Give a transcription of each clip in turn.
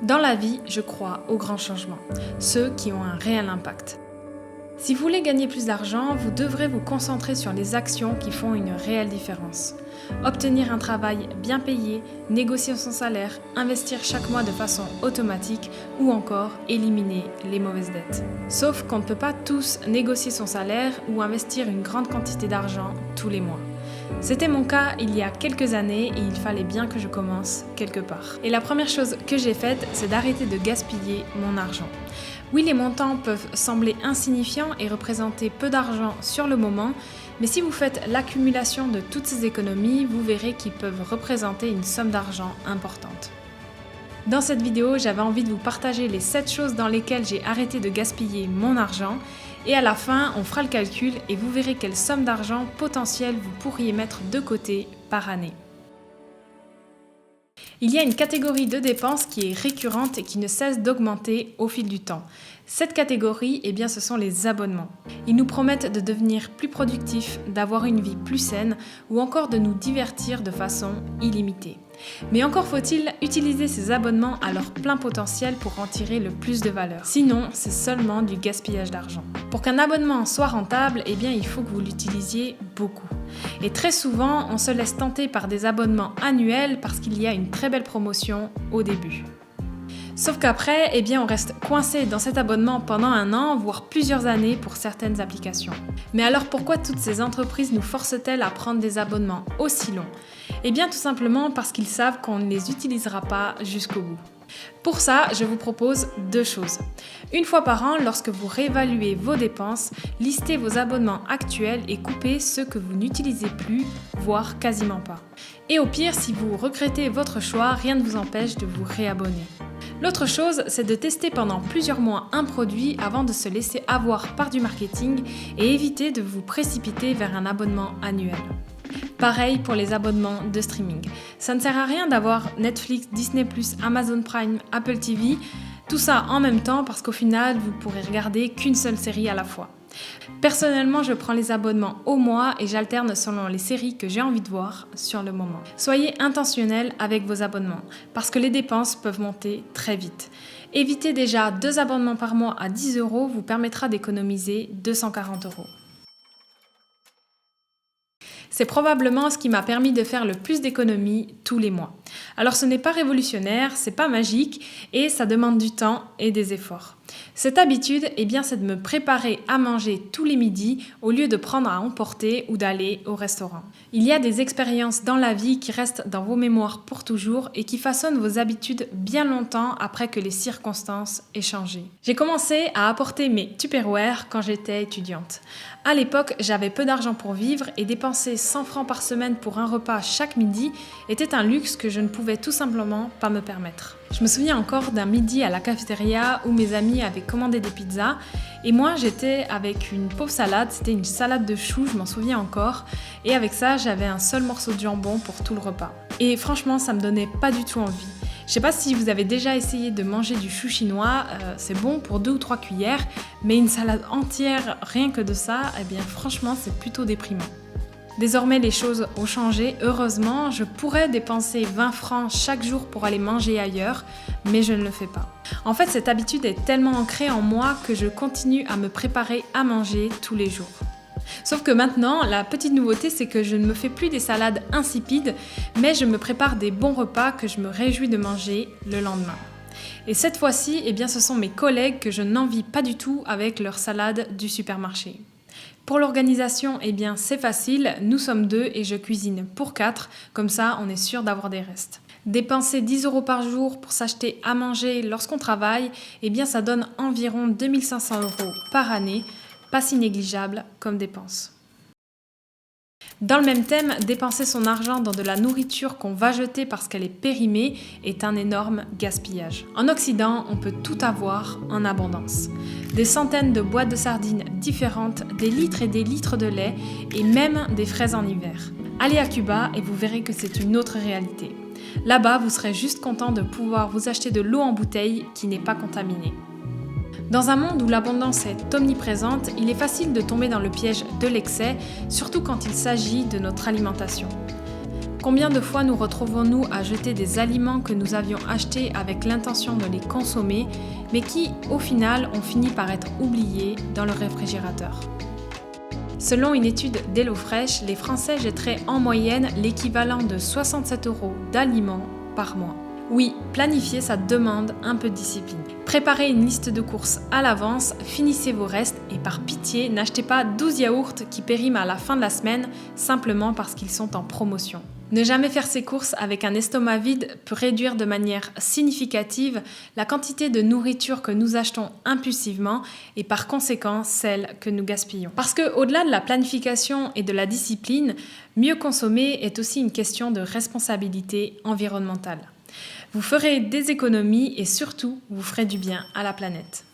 Dans la vie, je crois aux grands changements, ceux qui ont un réel impact. Si vous voulez gagner plus d'argent, vous devrez vous concentrer sur les actions qui font une réelle différence. Obtenir un travail bien payé, négocier son salaire, investir chaque mois de façon automatique ou encore éliminer les mauvaises dettes. Sauf qu'on ne peut pas tous négocier son salaire ou investir une grande quantité d'argent tous les mois. C'était mon cas il y a quelques années et il fallait bien que je commence quelque part. Et la première chose que j'ai faite, c'est d'arrêter de gaspiller mon argent. Oui, les montants peuvent sembler insignifiants et représenter peu d'argent sur le moment, mais si vous faites l'accumulation de toutes ces économies, vous verrez qu'ils peuvent représenter une somme d'argent importante. Dans cette vidéo, j'avais envie de vous partager les 7 choses dans lesquelles j'ai arrêté de gaspiller mon argent. Et à la fin, on fera le calcul et vous verrez quelle somme d'argent potentielle vous pourriez mettre de côté par année. Il y a une catégorie de dépenses qui est récurrente et qui ne cesse d'augmenter au fil du temps. Cette catégorie, ce sont les abonnements. Ils nous promettent de devenir plus productifs, d'avoir une vie plus saine ou encore de nous divertir de façon illimitée. Mais encore faut-il utiliser ces abonnements à leur plein potentiel pour en tirer le plus de valeur. Sinon, c'est seulement du gaspillage d'argent. Pour qu'un abonnement soit rentable, il faut que vous l'utilisiez beaucoup. Et très souvent, on se laisse tenter par des abonnements annuels parce qu'il y a une très belle promotion au début. Sauf qu'après, on reste coincé dans cet abonnement pendant un an, voire plusieurs années pour certaines applications. Mais alors pourquoi toutes ces entreprises nous forcent-elles à prendre des abonnements aussi longs ? Tout simplement parce qu'ils savent qu'on ne les utilisera pas jusqu'au bout. Pour ça, je vous propose 2 choses. Une fois par an, lorsque vous réévaluez vos dépenses, listez vos abonnements actuels et coupez ceux que vous n'utilisez plus, voire quasiment pas. Et au pire, si vous regrettez votre choix, rien ne vous empêche de vous réabonner. L'autre chose, c'est de tester pendant plusieurs mois un produit avant de se laisser avoir par du marketing et éviter de vous précipiter vers un abonnement annuel. Pareil pour les abonnements de streaming. Ça ne sert à rien d'avoir Netflix, Disney+, Amazon Prime, Apple TV, tout ça en même temps parce qu'au final, vous pourrez regarder qu'une seule série à la fois. Personnellement, je prends les abonnements au mois et j'alterne selon les séries que j'ai envie de voir sur le moment. Soyez intentionnels avec vos abonnements parce que les dépenses peuvent monter très vite. Éviter déjà 2 abonnements par mois à 10 € vous permettra d'économiser 240 €. C'est probablement ce qui m'a permis de faire le plus d'économies tous les mois. Alors ce n'est pas révolutionnaire, c'est pas magique et ça demande du temps et des efforts. Cette habitude, c'est de me préparer à manger tous les midis au lieu de prendre à emporter ou d'aller au restaurant. Il y a des expériences dans la vie qui restent dans vos mémoires pour toujours et qui façonnent vos habitudes bien longtemps après que les circonstances aient changé. J'ai commencé à apporter mes Tupperware quand j'étais étudiante. À l'époque, j'avais peu d'argent pour vivre et dépenser 100 francs par semaine pour un repas chaque midi était un luxe que je ne pouvais tout simplement pas me permettre. Je me souviens encore d'un midi à la cafétéria où mes amis avaient commandé des pizzas et moi j'étais avec une pauvre salade, c'était une salade de choux, je m'en souviens encore, et avec ça j'avais un seul morceau de jambon pour tout le repas. Et franchement ça me donnait pas du tout envie. Je sais pas si vous avez déjà essayé de manger du chou chinois, c'est bon pour 2 ou 3 cuillères, mais une salade entière rien que de ça, franchement c'est plutôt déprimant. Désormais, les choses ont changé. Heureusement, je pourrais dépenser 20 francs chaque jour pour aller manger ailleurs, mais je ne le fais pas. En fait, cette habitude est tellement ancrée en moi que je continue à me préparer à manger tous les jours. Sauf que maintenant, la petite nouveauté, c'est que je ne me fais plus des salades insipides, mais je me prépare des bons repas que je me réjouis de manger le lendemain. Et cette fois-ci, ce sont mes collègues que je n'envie pas du tout avec leur salade du supermarché. Pour l'organisation, c'est facile, nous sommes 2 et je cuisine pour 4, comme ça on est sûr d'avoir des restes. Dépenser 10 € par jour pour s'acheter à manger lorsqu'on travaille, ça donne environ 2500 € par année, pas si négligeable comme dépense. Dans le même thème, dépenser son argent dans de la nourriture qu'on va jeter parce qu'elle est périmée est un énorme gaspillage. En Occident, on peut tout avoir en abondance. Des centaines de boîtes de sardines différentes, des litres et des litres de lait et même des fraises en hiver. Allez à Cuba et vous verrez que c'est une autre réalité. Là-bas, vous serez juste content de pouvoir vous acheter de l'eau en bouteille qui n'est pas contaminée. Dans un monde où l'abondance est omniprésente, il est facile de tomber dans le piège de l'excès, surtout quand il s'agit de notre alimentation. Combien de fois nous retrouvons-nous à jeter des aliments que nous avions achetés avec l'intention de les consommer, mais qui, au final, ont fini par être oubliés dans le réfrigérateur ? Selon une étude d'HelloFresh, les Français jetteraient en moyenne l'équivalent de 67 € d'aliments par mois. Oui, planifier, ça demande un peu de discipline. Préparez une liste de courses à l'avance, finissez vos restes et par pitié, n'achetez pas 12 yaourts qui périment à la fin de la semaine simplement parce qu'ils sont en promotion. Ne jamais faire ses courses avec un estomac vide peut réduire de manière significative la quantité de nourriture que nous achetons impulsivement et par conséquent celle que nous gaspillons. Parce que au-delà de la planification et de la discipline, mieux consommer est aussi une question de responsabilité environnementale. Vous ferez des économies et surtout, vous ferez du bien à la planète.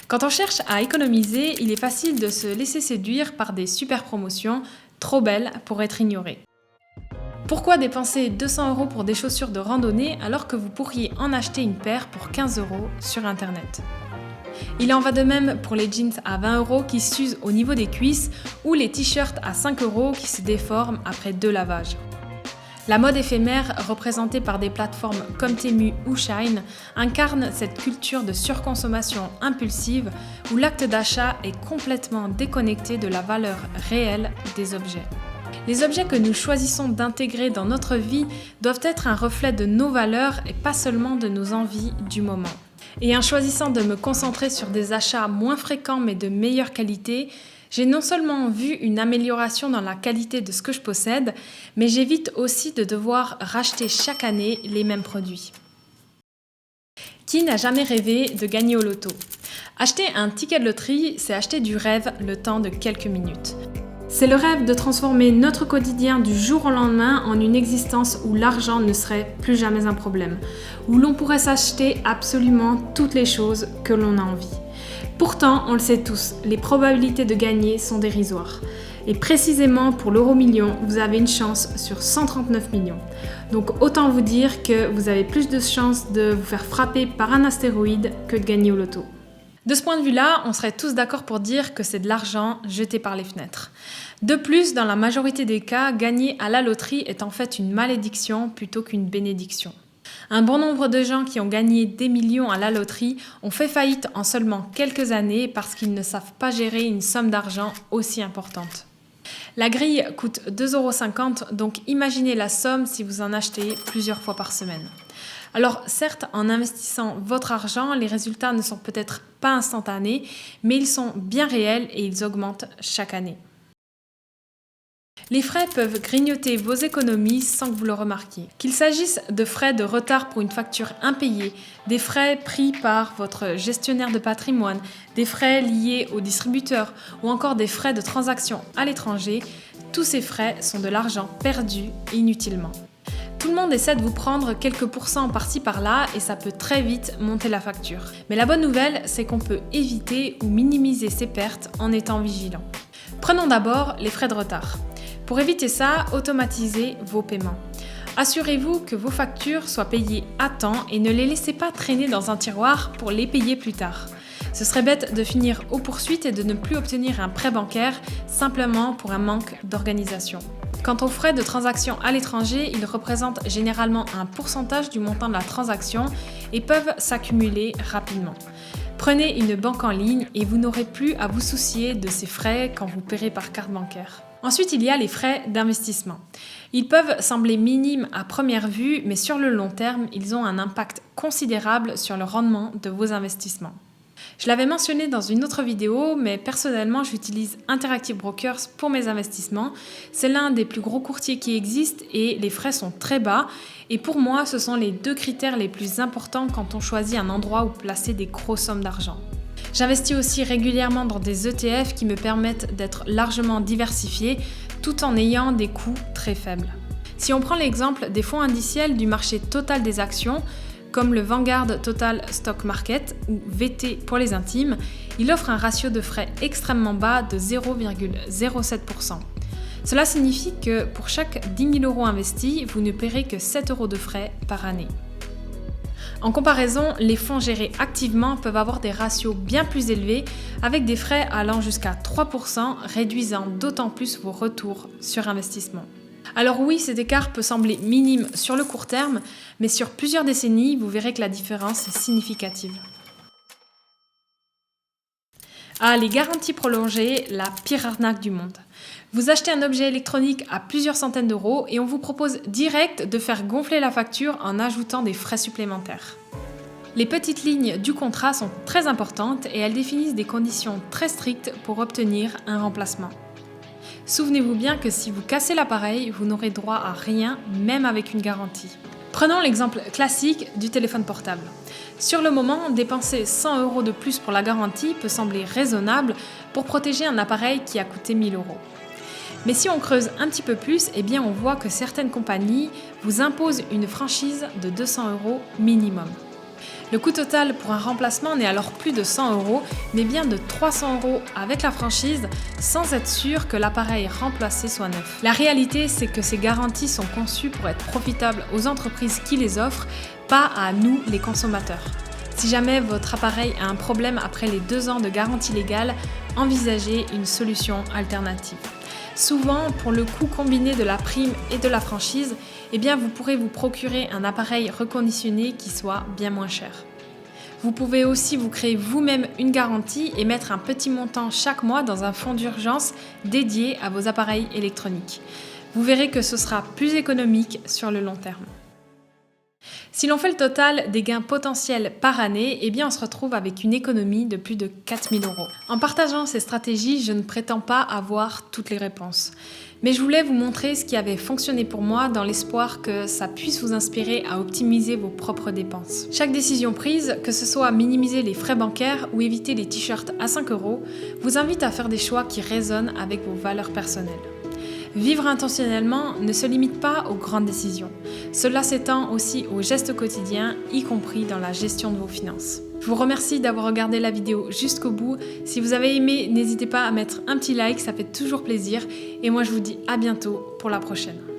Quand on cherche à économiser, il est facile de se laisser séduire par des super promotions trop belles pour être ignorées. Pourquoi dépenser 200 € pour des chaussures de randonnée alors que vous pourriez en acheter une paire pour 15 € sur Internet ? Il en va de même pour les jeans à 20 € qui s'usent au niveau des cuisses ou les t-shirts à 5 € qui se déforment après 2 lavages. La mode éphémère, représentée par des plateformes comme Temu ou Shein, incarne cette culture de surconsommation impulsive où l'acte d'achat est complètement déconnecté de la valeur réelle des objets. Les objets que nous choisissons d'intégrer dans notre vie doivent être un reflet de nos valeurs et pas seulement de nos envies du moment. Et en choisissant de me concentrer sur des achats moins fréquents mais de meilleure qualité, j'ai non seulement vu une amélioration dans la qualité de ce que je possède, mais j'évite aussi de devoir racheter chaque année les mêmes produits. Qui n'a jamais rêvé de gagner au loto ? Acheter un ticket de loterie, c'est acheter du rêve le temps de quelques minutes. C'est le rêve de transformer notre quotidien du jour au lendemain en une existence où l'argent ne serait plus jamais un problème, où l'on pourrait s'acheter absolument toutes les choses que l'on a envie. Pourtant, on le sait tous, les probabilités de gagner sont dérisoires. Et précisément pour l'euro-million, vous avez une chance sur 139 millions. Donc autant vous dire que vous avez plus de chances de vous faire frapper par un astéroïde que de gagner au loto. De ce point de vue-là, on serait tous d'accord pour dire que c'est de l'argent jeté par les fenêtres. De plus, dans la majorité des cas, gagner à la loterie est en fait une malédiction plutôt qu'une bénédiction. Un bon nombre de gens qui ont gagné des millions à la loterie ont fait faillite en seulement quelques années parce qu'ils ne savent pas gérer une somme d'argent aussi importante. La grille coûte 2,50 €, donc imaginez la somme si vous en achetez plusieurs fois par semaine. Alors certes, en investissant votre argent, les résultats ne sont peut-être pas instantanés, mais ils sont bien réels et ils augmentent chaque année. Les frais peuvent grignoter vos économies sans que vous le remarquiez. Qu'il s'agisse de frais de retard pour une facture impayée, des frais pris par votre gestionnaire de patrimoine, des frais liés au distributeur ou encore des frais de transaction à l'étranger, tous ces frais sont de l'argent perdu inutilement. Tout le monde essaie de vous prendre quelques pourcents par-ci par-là et ça peut très vite monter la facture. Mais la bonne nouvelle, c'est qu'on peut éviter ou minimiser ces pertes en étant vigilant. Prenons d'abord les frais de retard. Pour éviter ça, automatisez vos paiements. Assurez-vous que vos factures soient payées à temps et ne les laissez pas traîner dans un tiroir pour les payer plus tard. Ce serait bête de finir aux poursuites et de ne plus obtenir un prêt bancaire simplement pour un manque d'organisation. Quant aux frais de transaction à l'étranger, ils représentent généralement un pourcentage du montant de la transaction et peuvent s'accumuler rapidement. Prenez une banque en ligne et vous n'aurez plus à vous soucier de ces frais quand vous paierez par carte bancaire. Ensuite, il y a les frais d'investissement. Ils peuvent sembler minimes à première vue, mais sur le long terme, ils ont un impact considérable sur le rendement de vos investissements. Je l'avais mentionné dans une autre vidéo, mais personnellement, j'utilise Interactive Brokers pour mes investissements. C'est l'un des plus gros courtiers qui existent et les frais sont très bas. Et pour moi, ce sont les 2 critères les plus importants quand on choisit un endroit où placer des grosses sommes d'argent. J'investis aussi régulièrement dans des ETF qui me permettent d'être largement diversifié tout en ayant des coûts très faibles. Si on prend l'exemple des fonds indiciels du marché total des actions, comme le Vanguard Total Stock Market ou VT pour les intimes, il offre un ratio de frais extrêmement bas de 0,07%. Cela signifie que pour chaque 10 000 € investis, vous ne paierez que 7 € de frais par année. En comparaison, les fonds gérés activement peuvent avoir des ratios bien plus élevés avec des frais allant jusqu'à 3%, réduisant d'autant plus vos retours sur investissement. Alors oui, cet écart peut sembler minime sur le court terme, mais sur plusieurs décennies, vous verrez que la différence est significative. Ah, les garanties prolongées, la pire arnaque du monde. Vous achetez un objet électronique à plusieurs centaines d'euros et on vous propose direct de faire gonfler la facture en ajoutant des frais supplémentaires. Les petites lignes du contrat sont très importantes et elles définissent des conditions très strictes pour obtenir un remplacement. Souvenez-vous bien que si vous cassez l'appareil, vous n'aurez droit à rien, même avec une garantie. Prenons l'exemple classique du téléphone portable. Sur le moment, dépenser 100 € de plus pour la garantie peut sembler raisonnable pour protéger un appareil qui a coûté 1000 €. Mais si on creuse un petit peu plus, eh bien on voit que certaines compagnies vous imposent une franchise de 200 € minimum. Le coût total pour un remplacement n'est alors plus de 100 €, mais bien de 300 € avec la franchise, sans être sûr que l'appareil remplacé soit neuf. La réalité, c'est que ces garanties sont conçues pour être profitables aux entreprises qui les offrent, pas à nous, les consommateurs. Si jamais votre appareil a un problème après les 2 ans de garantie légale, envisagez une solution alternative. Souvent, pour le coût combiné de la prime et de la franchise, eh bien vous pourrez vous procurer un appareil reconditionné qui soit bien moins cher. Vous pouvez aussi vous créer vous-même une garantie et mettre un petit montant chaque mois dans un fonds d'urgence dédié à vos appareils électroniques. Vous verrez que ce sera plus économique sur le long terme. Si l'on fait le total des gains potentiels par année, eh bien on se retrouve avec une économie de plus de 4 000 €. En partageant ces stratégies, je ne prétends pas avoir toutes les réponses. Mais je voulais vous montrer ce qui avait fonctionné pour moi dans l'espoir que ça puisse vous inspirer à optimiser vos propres dépenses. Chaque décision prise, que ce soit minimiser les frais bancaires ou éviter les t-shirts à 5 €, vous invite à faire des choix qui résonnent avec vos valeurs personnelles. Vivre intentionnellement ne se limite pas aux grandes décisions. Cela s'étend aussi aux gestes quotidiens, y compris dans la gestion de vos finances. Je vous remercie d'avoir regardé la vidéo jusqu'au bout. Si vous avez aimé, n'hésitez pas à mettre un petit like, ça fait toujours plaisir. Et moi je vous dis à bientôt pour la prochaine.